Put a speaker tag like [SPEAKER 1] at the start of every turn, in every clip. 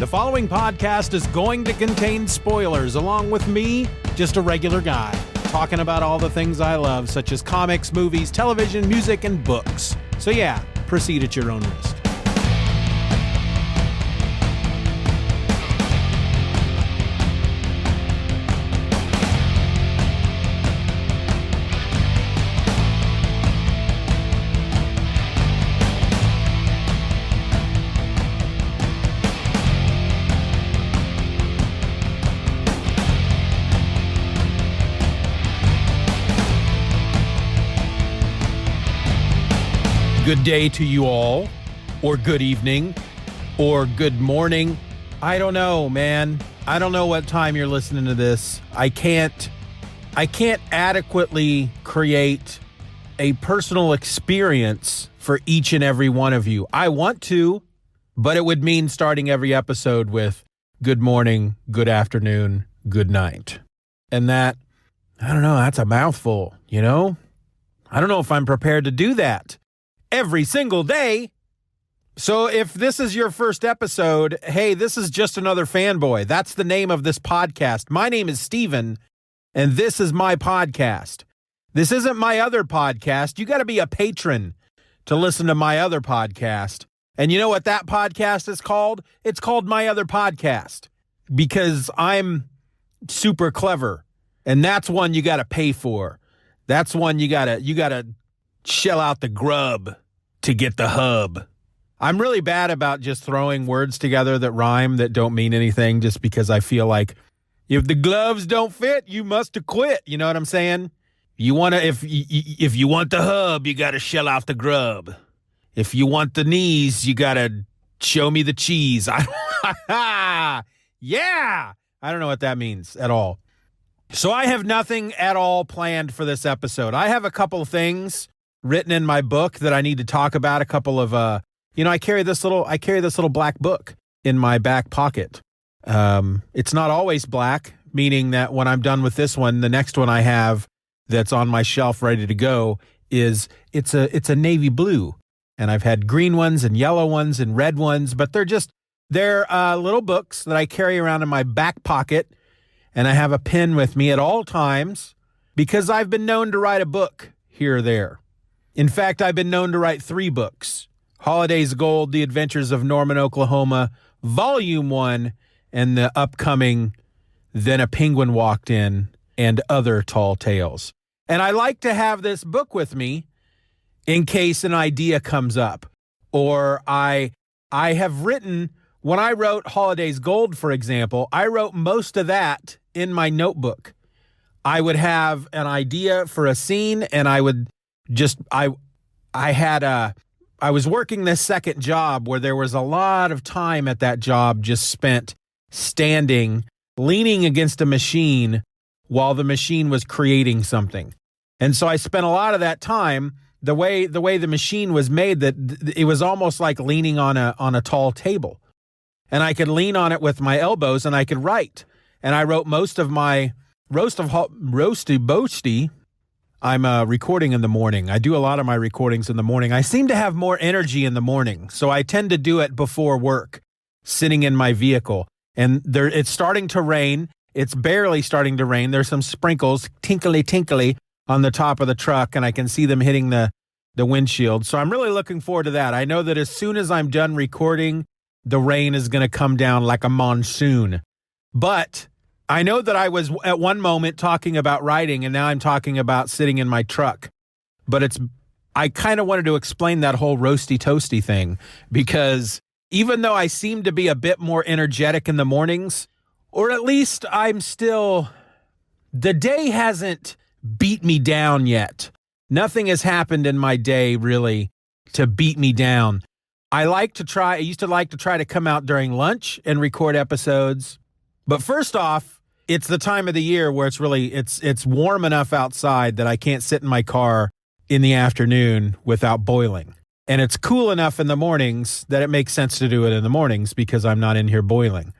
[SPEAKER 1] The following podcast is going to contain spoilers, along with me, just a regular guy, talking about all the things I love, such as comics, movies, television, music, and books. So yeah, proceed at your own risk. Good day to you all, or good evening, or good morning. I don't know, man. I don't know what time you're listening to this. I can't adequately create a personal experience for each and every one of you. I want to, but it would mean starting every episode with good morning, good afternoon, good night. And that, I don't know, that's a mouthful, you know? I don't know if I'm prepared to do that every single day. So if this is your first episode, hey, this is Just Another Fanboy. That's the name of this podcast. My name is Steven, and this is my podcast. This isn't my other podcast. You got to be a patron to listen to my other podcast. And you know what that podcast is called? It's called My Other Podcast, because I'm super clever, and that's one you got to pay for. That's one you got to shell out the grub to get the hub. I'm really bad about just throwing words together that rhyme that don't mean anything, just because I feel like if the gloves don't fit, you must have quit. You know what I'm saying? You want to, if you want the hub, you got to shell out the grub. If you want the knees, you got to show me the cheese. Yeah. I don't know what that means at all. So I have nothing at all planned for this episode. I have a couple of things written in my book that I need to talk about. A couple of, I carry this little black book in my back pocket. It's not always black, meaning that when I'm done with this one, the next one I have that's on my shelf ready to go it's a navy blue. And I've had green ones and yellow ones and red ones, but they're little books that I carry around in my back pocket. And I have a pen with me at all times because I've been known to write a book here or there. In fact, I've been known to write 3 books: Holidays Gold, The Adventures of Norman, Oklahoma, Volume 1, and the upcoming Then a Penguin Walked In, and Other Tall Tales. And I like to have this book with me in case an idea comes up. Or I have written, when I wrote Holidays Gold, for example, I wrote most of that in my notebook. I would have an idea for a scene, and I would I was working this second job where there was a lot of time at that job just spent standing, leaning against a machine while the machine was creating something. And so I spent a lot of that time, the way the machine was made, that it was almost like leaning on a tall table. And I could lean on it with my elbows and I could write. And I wrote most of my roasty boasty. I'm recording in the morning. I do a lot of my recordings in the morning. I seem to have more energy in the morning, so I tend to do it before work, sitting in my vehicle. And it's starting to rain. It's barely starting to rain. There's some sprinkles, tinkly, on the top of the truck, and I can see them hitting the windshield. So I'm really looking forward to that. I know that as soon as I'm done recording, the rain is going to come down like a monsoon. But I know that I was at one moment talking about writing, and now I'm talking about sitting in my truck. But I kind of wanted to explain that whole roasty toasty thing, because even though I seem to be a bit more energetic in the mornings, or at least the day hasn't beat me down yet. Nothing has happened in my day really to beat me down. I used to like to try to come out during lunch and record episodes. But first off, it's the time of the year where it's warm enough outside that I can't sit in my car in the afternoon without boiling. And it's cool enough in the mornings that it makes sense to do it in the mornings because I'm not in here boiling.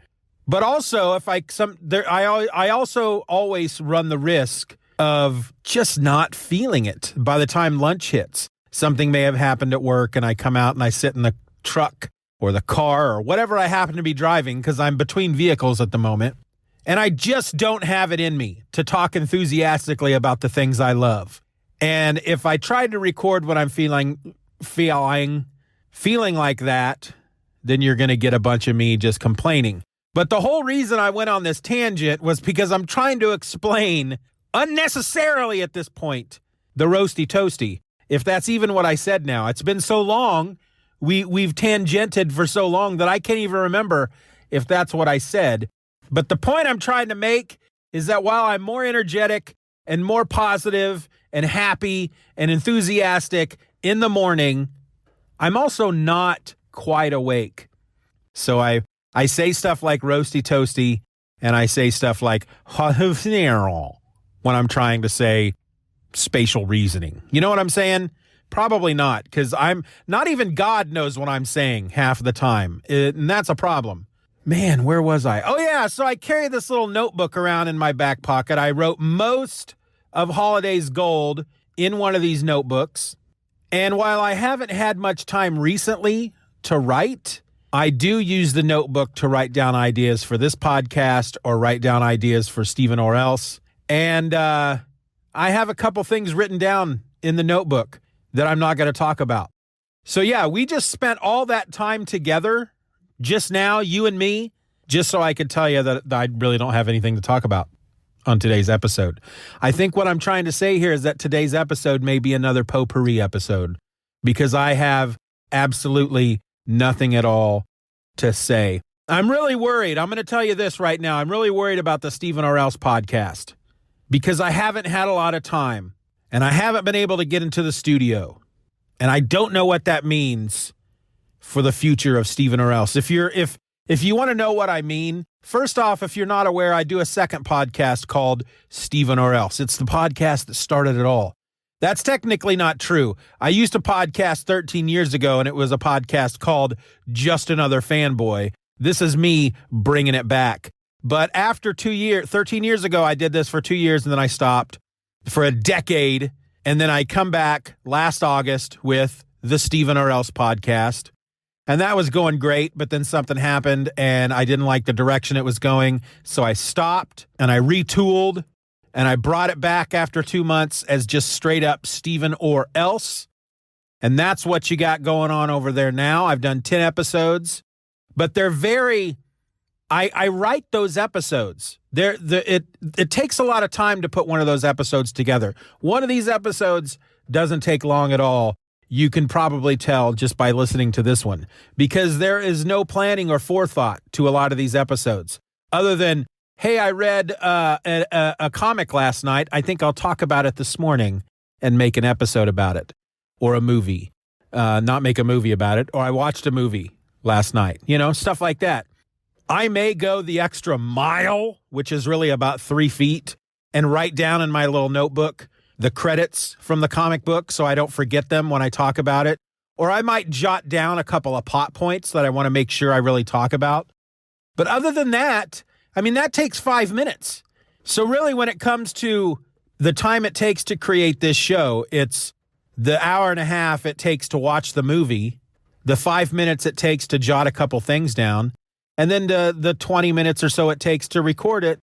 [SPEAKER 1] But also, I also always run the risk of just not feeling it by the time lunch hits. Something may have happened at work and I come out and I sit in the truck or the car or whatever I happen to be driving, because I'm between vehicles at the moment. And I just don't have it in me to talk enthusiastically about the things I love. And if I tried to record when I'm feeling like that, then you're going to get a bunch of me just complaining. But the whole reason I went on this tangent was because I'm trying to explain unnecessarily at this point the roasty toasty. If that's even what I said now. It's been so long, we've tangented for so long that I can't even remember if that's what I said. But the point I'm trying to make is that while I'm more energetic and more positive and happy and enthusiastic in the morning, I'm also not quite awake. So I say stuff like roasty toasty, and I say stuff like when I'm trying to say spatial reasoning. You know what I'm saying? Probably not, because I'm not even God knows what I'm saying half the time. And that's a problem. Man, where was I? Oh, yeah. So I carry this little notebook around in my back pocket. I wrote most of Holiday's Gold in one of these notebooks. And while I haven't had much time recently to write, I do use the notebook to write down ideas for this podcast or write down ideas for Stephen or Else. And I have a couple things written down in the notebook that I'm not going to talk about. So, yeah, we just spent all that time together just now, you and me, just so I could tell you that I really don't have anything to talk about on today's episode. I think what I'm trying to say here is that today's episode may be another potpourri episode because I have absolutely nothing at all to say. I'm really worried. I'm going to tell you this right now. I'm really worried about the Stephen or Else podcast because I haven't had a lot of time and I haven't been able to get into the studio. And I don't know what that means for the future of Stephen or Else. If you want to know what I mean, first off, if you're not aware, I do a second podcast called Stephen or Else. It's the podcast that started it all. That's technically not true. I used a podcast 13 years ago, and it was a podcast called Just Another Fanboy. This is me bringing it back. But after 13 years ago, I did this for 2 years, and then I stopped for a decade. And then I come back last August with the Stephen or Else podcast. And that was going great, but then something happened and I didn't like the direction it was going. So I stopped and I retooled and I brought it back after 2 months as just straight up Stephen or Else. And that's what you got going on over there now. I've done 10 episodes, but they're very, I write those episodes. It takes a lot of time to put one of those episodes together. One of these episodes doesn't take long at all. You can probably tell just by listening to this one because there is no planning or forethought to a lot of these episodes other than, hey, I read a comic last night. I think I'll talk about it this morning and make an episode about it, or a movie, not make a movie about it. Or I watched a movie last night, stuff like that. I may go the extra mile, which is really about 3 feet, and write down in my little notebook the credits from the comic book so I don't forget them when I talk about it. Or I might jot down a couple of plot points that I want to make sure I really talk about. But other than that, that takes 5 minutes. So really when it comes to the time it takes to create this show, it's the hour and a half it takes to watch the movie, the 5 minutes it takes to jot a couple things down, and then the 20 minutes or so it takes to record it,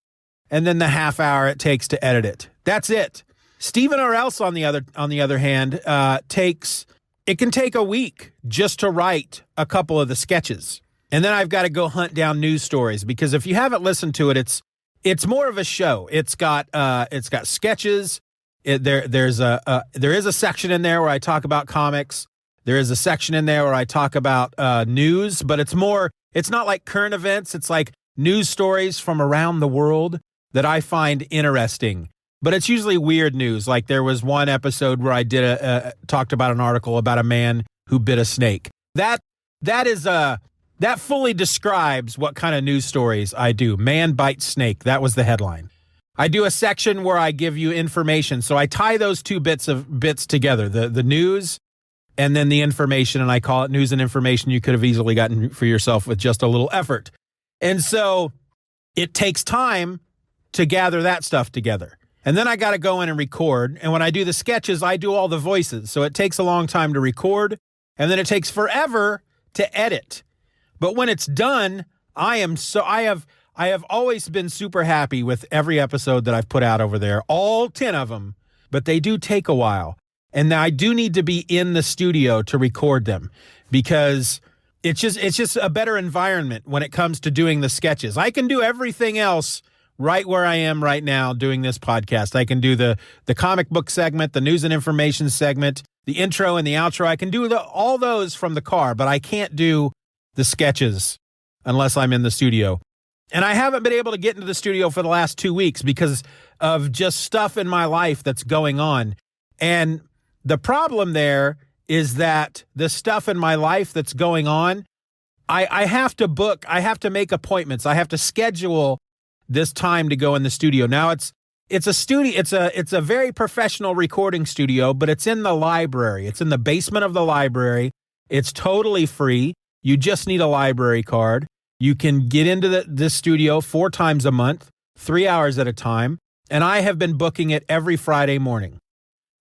[SPEAKER 1] and then the half hour it takes to edit it. That's it. Stephen or Else, on the other hand, can take a week just to write a couple of the sketches. And then I've got to go hunt down news stories because if you haven't listened to it, it's more of a show. It's got sketches. There is a section in there where I talk about comics. There is a section in there where I talk about news, but it's not like current events. It's like news stories from around the world that I find interesting. But it's usually weird news. Like there was one episode where I did talked about an article about a man who bit a snake. That fully describes what kind of news stories I do. Man bites snake. That was the headline. I do a section where I give you information. So I tie those two bits together, the news and then the information, and I call it news and information you could have easily gotten for yourself with just a little effort. And so it takes time to gather that stuff together. And then I got to go in and record. And when I do the sketches, I do all the voices. So it takes a long time to record. And then it takes forever to edit. But when it's done, I have always been super happy with every episode that I've put out over there, all 10 of them, but they do take a while. And I do need to be in the studio to record them because it's just a better environment when it comes to doing the sketches. I can do everything else right where I am right now doing this podcast. I can do the comic book segment, the news and information segment, the intro and the outro. I can do all those from the car, but I can't do the sketches unless I'm in the studio. And I haven't been able to get into the studio for the last 2 weeks because of just stuff in my life that's going on. And the problem there is that the stuff in my life that's going on, I have to book, I have to make appointments, I have to schedule this time to go in the studio. Now it's a studio, it's a very professional recording studio, but it's in the library. It's in the basement of the library. It's totally free. You just need a library card. You can get into this studio 4 times a month, 3 hours at a time, and I have been booking it every Friday morning.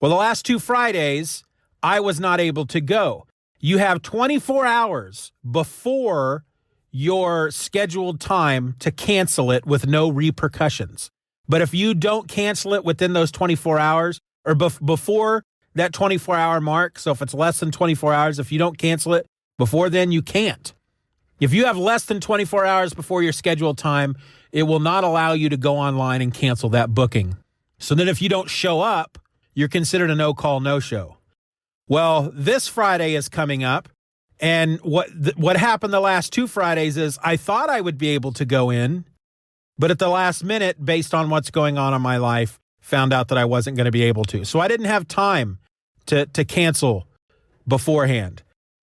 [SPEAKER 1] Well, the last 2 Fridays, I was not able to go. You have 24 hours before your scheduled time to cancel it with no repercussions. But if you don't cancel it within those 24 hours or before that 24-hour mark, so if it's less than 24 hours, if you don't cancel it before then, you can't. If you have less than 24 hours before your scheduled time, it will not allow you to go online and cancel that booking. So then if you don't show up, you're considered a no-call, no-show. Well, this Friday is coming up. And what happened the last 2 Fridays is I thought I would be able to go in, but at the last minute, based on what's going on in my life, found out that I wasn't going to be able to. So I didn't have time to cancel beforehand.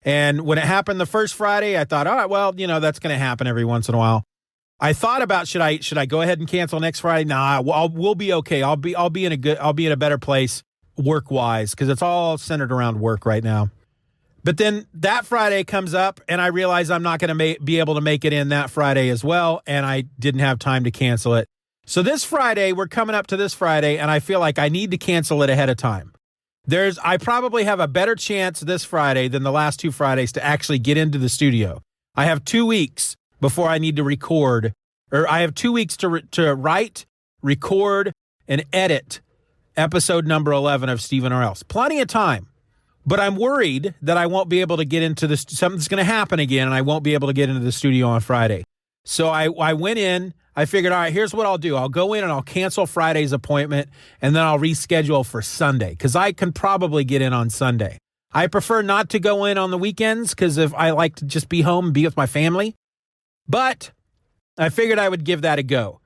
[SPEAKER 1] And when it happened the first Friday, I thought, all right, well, that's going to happen every once in a while. I thought about should I go ahead and cancel next Friday? Nah, we'll be okay. I'll be in a better place work-wise because it's all centered around work right now. But then that Friday comes up and I realize I'm not going to be able to make it in that Friday as well. And I didn't have time to cancel it. So this Friday, we're coming up to this Friday and I feel like I need to cancel it ahead of time. I probably have a better chance this Friday than the last 2 Fridays to actually get into the studio. I have 2 weeks before I need to record, or I have 2 weeks to write, record, and edit episode number 11 of Stephen or Else. Plenty of time. But I'm worried that I won't be able to get into this. Something's going to happen again, and I won't be able to get into the studio on Friday. So I went in. I figured, all right, here's what I'll do. I'll go in and I'll cancel Friday's appointment, and then I'll reschedule for Sunday because I can probably get in on Sunday. I prefer not to go in on the weekends because if I like to just be home and be with my family. But I figured I would give that a go.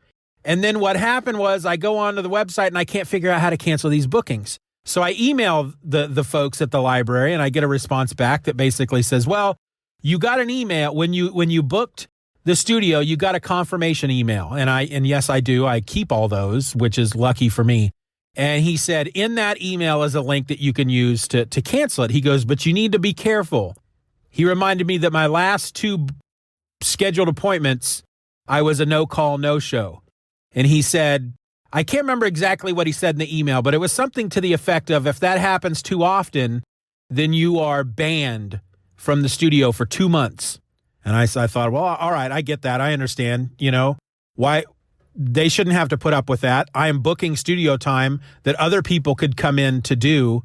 [SPEAKER 1] And then what happened was I go onto the website and I can't figure out how to cancel these bookings. So I email the folks at the library and I get a response back that basically says, well, you got an email when you booked the studio, you got a confirmation email. And yes, I do. I keep all those, which is lucky for me. And he said, in that email is a link that you can use to cancel it. He goes, but you need to be careful. He reminded me that my last 2 scheduled appointments, I was a no-call, no-show. And he said, I can't remember exactly what he said in the email, but it was something to the effect of if that happens too often, then you are banned from the studio for 2 months. And I thought, well, all right, I get that. I understand, why they shouldn't have to put up with that. I am booking studio time that other people could come in to do.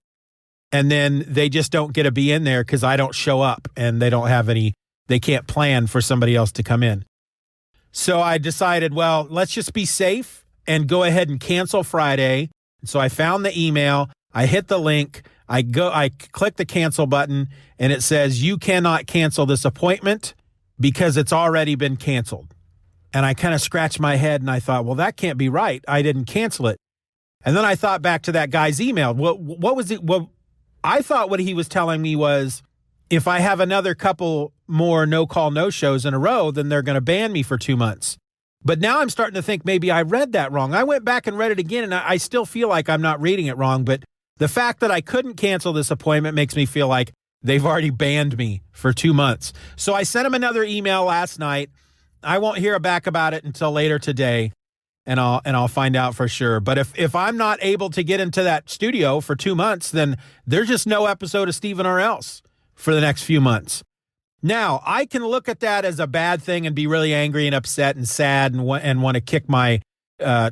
[SPEAKER 1] And then they just don't get to be in there because I don't show up and they can't plan for somebody else to come in. So I decided, well, let's just be safe and go ahead and cancel Friday. So I found the email, I hit the link, I click the cancel button, and it says, you cannot cancel this appointment because it's already been canceled. And I kind of scratched my head and I thought, well, that can't be right. I didn't cancel it. And then I thought back to that guy's email. Well, what was it? Well, I thought what he was telling me was, if I have another couple more no-call, no-shows in a row, then they're going to ban me for 2 months. But now I'm starting to think maybe I read that wrong. I went back and read it again, and I still feel like I'm not reading it wrong. But the fact that I couldn't cancel this appointment makes me feel like they've already banned me for 2 months. So I sent him another email last night. I won't hear back about it until later today, and I'll find out for sure. But if I'm not able to get into that studio for 2 months, then there's just no episode of Stephen or Else for the next few months. Now, I can look at that as a bad thing and be really angry and upset and sad and want to kick my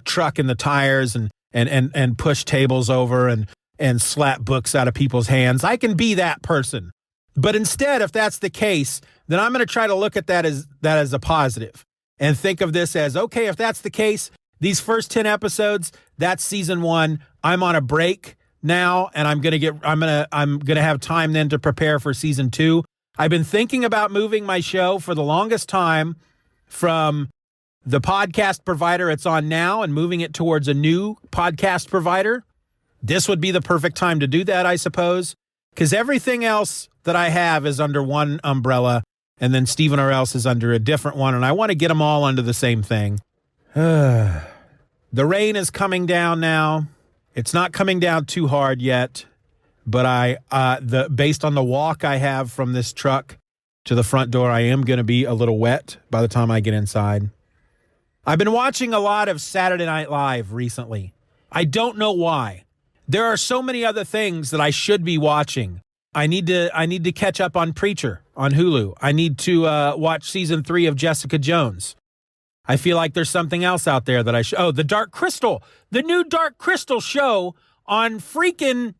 [SPEAKER 1] truck in the tires and push tables over and slap books out of people's hands. I can be that person. But instead, if that's the case, then I'm going to try to look at that as a positive and think of this as, okay, if that's the case, these first 10 episodes, that's season 1. I'm on a break now, and I'm going to have time then to prepare for season 2. I've been thinking about moving my show for the longest time from the podcast provider it's on now and moving it towards a new podcast provider. This would be the perfect time to do that, I suppose, because everything else that I have is under one umbrella, and then Stephen R. Else is under a different one, and I want to get them all under the same thing. The rain is coming down now. It's not coming down too hard yet, but based on the walk I have from this truck to the front door, I am going to be a little wet by the time I get inside. I've been watching a lot of Saturday Night Live recently. I don't know why. There are so many other things that I should be watching. I need to catch up on Preacher on Hulu. I need to watch season 3 of Jessica Jones. I feel like there's something else out there that the Dark Crystal, the new Dark Crystal show on freaking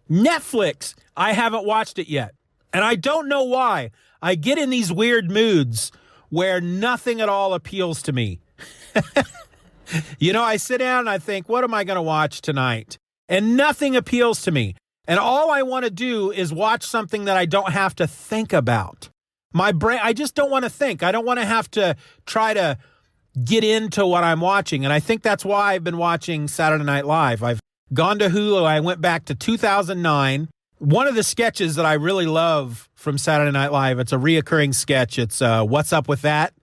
[SPEAKER 1] Netflix. I haven't watched it yet. And I don't know why. I get in these weird moods where nothing at all appeals to me. I sit down and I think, what am I going to watch tonight? And nothing appeals to me. And all I want to do is watch something that I don't have to think about. My brain, I just don't want to think. I don't want to have to try to get into what I'm watching. And I think that's why I've been watching Saturday Night Live. I've gone to Hulu. I went back to 2009. One of the sketches that I really love from Saturday Night Live, it's a reoccurring sketch. It's What's Up With That?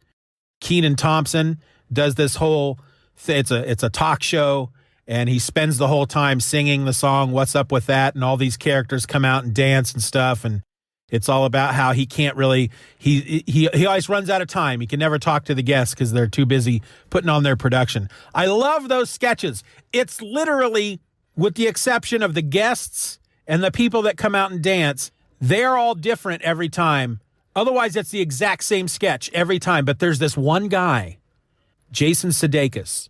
[SPEAKER 1] Kenan Thompson does this whole thing. It's a talk show, and he spends the whole time singing the song What's Up With That? And all these characters come out and dance and stuff. And it's all about how he can't really, he always runs out of time. He can never talk to the guests because they're too busy putting on their production. I love those sketches. It's literally, with the exception of the guests and the people that come out and dance, they're all different every time. Otherwise, it's the exact same sketch every time. But there's this one guy, Jason Sudeikis.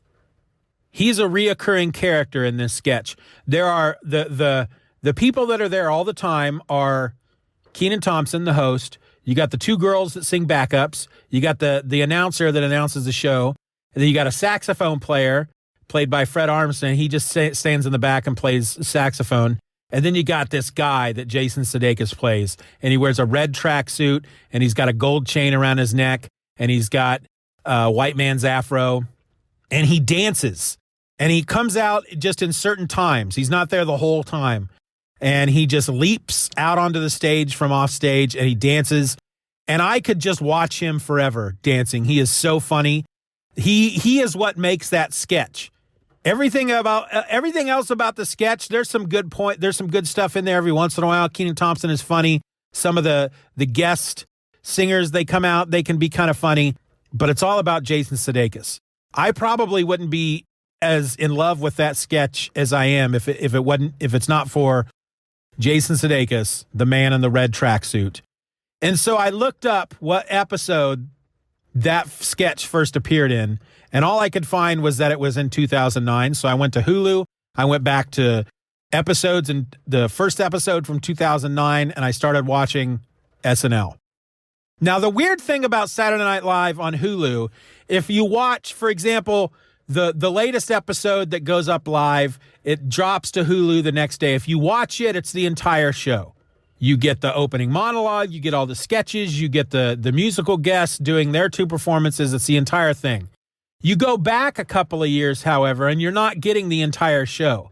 [SPEAKER 1] He's a reoccurring character in this sketch. There are the people that are there all the time are Kenan Thompson, the host. You got the 2 girls that sing backups. You got the announcer that announces the show. And then you got a saxophone player played by Fred Armisen. He just stands in the back and plays saxophone. And then you got this guy that Jason Sudeikis plays. And he wears a red tracksuit, and he's got a gold chain around his neck, and he's got a white man's afro. And he dances. And he comes out just in certain times. He's not there the whole time. And he just leaps out onto the stage from off stage, and he dances. And I could just watch him forever dancing. He is so funny. He is what makes that sketch. Everything else about the sketch, there's some good stuff in there every once in a while. Kenan Thompson is funny. Some of the guest singers, they come out, they can be kind of funny, but it's all about Jason Sudeikis. I probably wouldn't be as in love with that sketch as I am if it's not for Jason Sudeikis, the man in the red tracksuit. And so I looked up what episode that sketch first appeared in, and all I could find was that it was in 2009. So I went to Hulu. I went back to episodes, and the first episode from 2009, and I started watching SNL. Now, the weird thing about Saturday Night Live on Hulu, if you watch, for example, the latest episode that goes up live, it drops to Hulu the next day. If you watch it, it's the entire show. You get the opening monologue, you get all the sketches, you get the musical guests doing their 2 performances. It's the entire thing. You go back a couple of years, however, and you're not getting the entire show.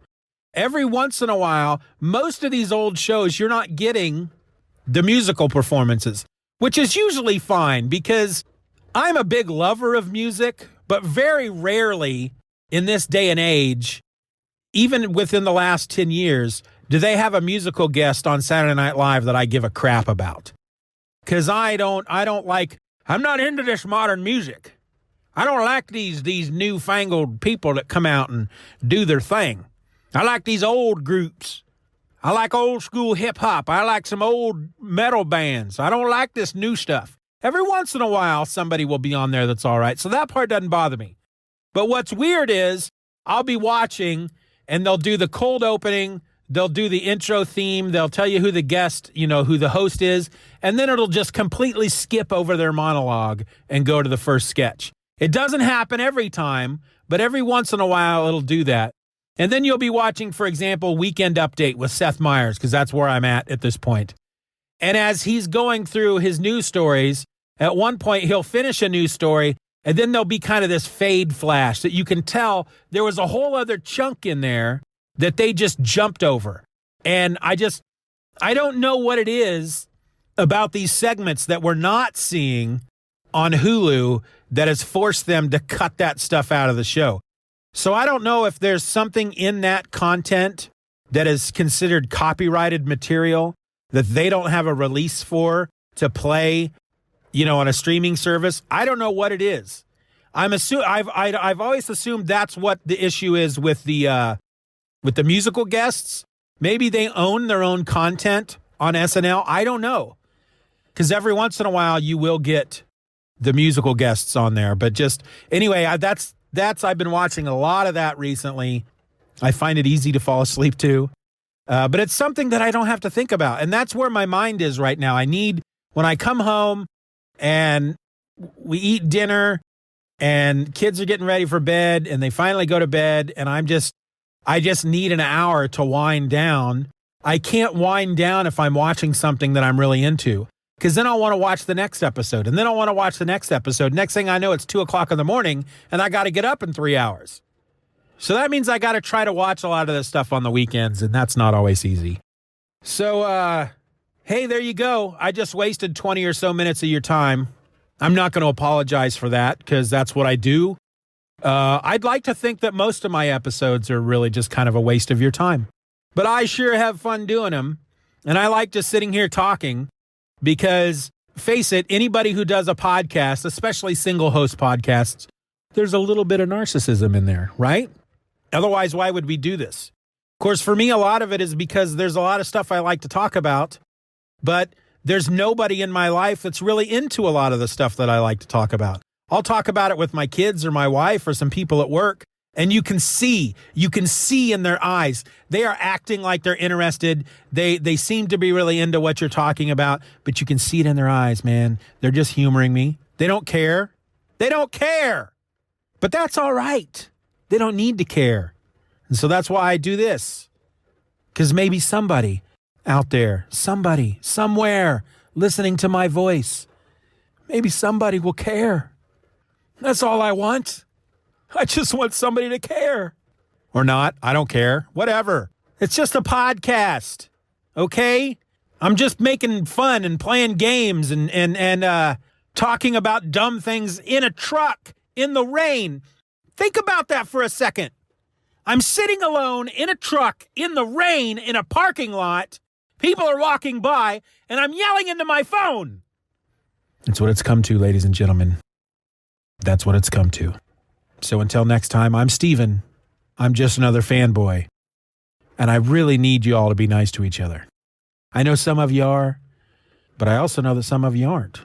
[SPEAKER 1] Every once in a while, most of these old shows, you're not getting the musical performances, which is usually fine because I'm a big lover of music, but very rarely in this day and age, even within the last 10 years, do they have a musical guest on Saturday Night Live that I give a crap about? Because I'm not into this modern music. I don't like these newfangled people that come out and do their thing. I like these old groups. I like old school hip hop. I like some old metal bands. I don't like this new stuff. Every once in a while, somebody will be on there that's all right. So that part doesn't bother me. But what's weird is I'll be watching and they'll do the cold opening. They'll do the intro theme. They'll tell you who the guest, who the host is. And then it'll just completely skip over their monologue and go to the first sketch. It doesn't happen every time, but every once in a while it'll do that. And then you'll be watching, for example, Weekend Update with Seth Meyers, because that's where I'm at this point. And as he's going through his news stories, at one point he'll finish a news story, and then there'll be kind of this fade flash that you can tell there was a whole other chunk in there that they just jumped over. And I don't know what it is about these segments that we're not seeing on Hulu that has forced them to cut that stuff out of the show. So I don't know if there's something in that content that is considered copyrighted material that they don't have a release for to play, on a streaming service. I don't know what it is. I've always assumed that's what the issue is with the musical guests. Maybe they own their own content on SNL. I don't know. Because every once in a while you will get the musical guests on there. But just anyway, I've been watching a lot of that recently. I find it easy to fall asleep to. But it's something that I don't have to think about. And that's where my mind is right now. When I come home and we eat dinner and kids are getting ready for bed and they finally go to bed and I just need an hour to wind down. I can't wind down if I'm watching something that I'm really into. Because then I'll want to watch the next episode. And then I'll want to watch the next episode. Next thing I know, it's 2 o'clock in the morning, and I got to get up in 3 hours. So that means I got to try to watch a lot of this stuff on the weekends, and that's not always easy. So, hey, there you go. I just wasted 20 or so minutes of your time. I'm not going to apologize for that, because that's what I do. I'd like to think that most of my episodes are really just kind of a waste of your time. But I sure have fun doing them, and I like just sitting here talking. Because, face it, anybody who does a podcast, especially single-host podcasts, there's a little bit of narcissism in there, right? Otherwise, why would we do this? Of course, for me, a lot of it is because there's a lot of stuff I like to talk about, but there's nobody in my life that's really into a lot of the stuff that I like to talk about. I'll talk about it with my kids or my wife or some people at work, and you can see in their eyes, they are acting like they're interested. They seem to be really into what you're talking about, but you can see it in their eyes, man. They're just humoring me. They don't care. They don't care. But that's all right. They don't need to care. And so that's why I do this. Because maybe somebody out there, somebody, somewhere, listening to my voice, maybe somebody will care. That's all I want. I just want somebody to care. Or not. I don't care. Whatever. It's just a podcast. Okay? I'm just making fun and playing games and talking about dumb things in a truck in the rain. Think about that for a second. I'm sitting alone in a truck in the rain in a parking lot. People are walking by and I'm yelling into my phone. That's what it's come to, ladies and gentlemen. That's what it's come to. So until next time, I'm Steven. I'm just another fanboy. And I really need you all to be nice to each other. I know some of you are, but I also know that some of you aren't.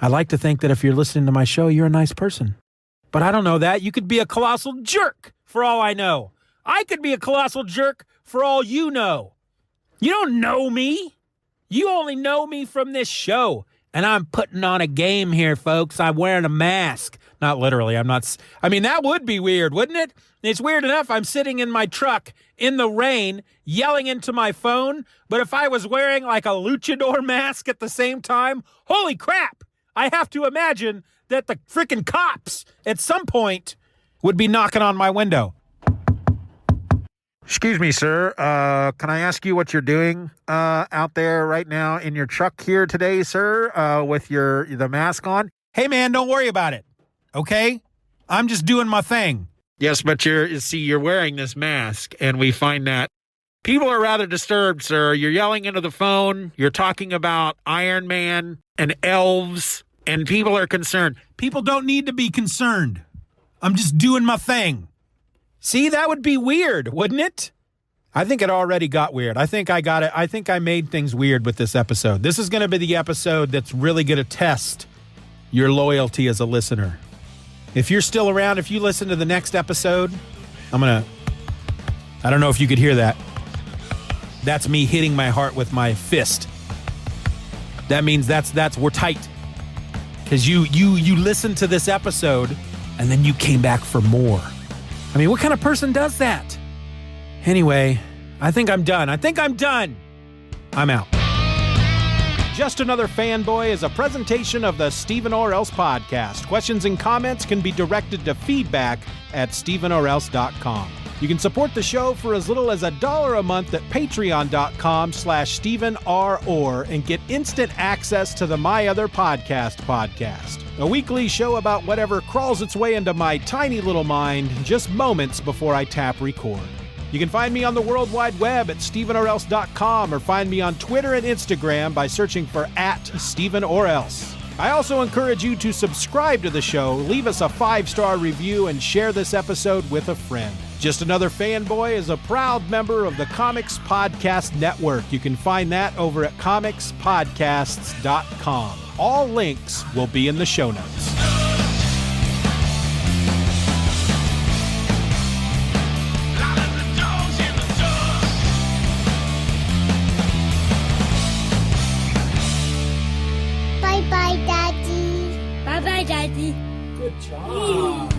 [SPEAKER 1] I like to think that if you're listening to my show, you're a nice person. But I don't know that. You could be a colossal jerk for all I know. I could be a colossal jerk for all you know. You don't know me. You only know me from this show. And I'm putting on a game here, folks. I'm wearing a mask. Not literally. That would be weird, wouldn't it? It's weird enough. I'm sitting in my truck in the rain, yelling into my phone. But if I was wearing like a luchador mask at the same time, holy crap. I have to imagine that the freaking cops at some point would be knocking on my window. Excuse me, sir. Can I ask you what you're doing out there right now in your truck here today, sir, with the mask on? Hey, man, don't worry about it, okay? I'm just doing my thing. Yes, but you're wearing this mask, and we find that people are rather disturbed, sir. You're yelling into the phone. You're talking about Iron Man and elves, and people are concerned. People don't need to be concerned. I'm just doing my thing. See, that would be weird, wouldn't it? I think it already got weird. I think I got it. I think I made things weird with this episode. This is going to be the episode that's really going to test your loyalty as a listener. If you're still around, if you listen to the next episode, I don't know if you could hear that. That's me hitting my heart with my fist. That means we're tight. Because you listened to this episode and then you came back for more. I mean, what kind of person does that? Anyway, I think I'm done. I'm out. Just Another Fanboy is a presentation of the Stephen or Else podcast. Questions and comments can be directed to feedback@stephenorelse.com. You can support the show for as little as $1 a month at patreon.com/StephenROr and get instant access to the My Other podcast, a weekly show about whatever crawls its way into my tiny little mind just moments before I tap record. You can find me on the World Wide Web at stephenorelse.com or find me on Twitter and Instagram by searching for @StephenOrElse. I also encourage you to subscribe to the show, leave us a 5-star review, and share this episode with a friend. Just Another Fanboy is a proud member of the Comics Podcast Network. You can find that over at comicspodcasts.com. All links will be in the show notes.
[SPEAKER 2] Bye-bye, Daddy.
[SPEAKER 3] Bye-bye, Daddy.
[SPEAKER 1] Good job.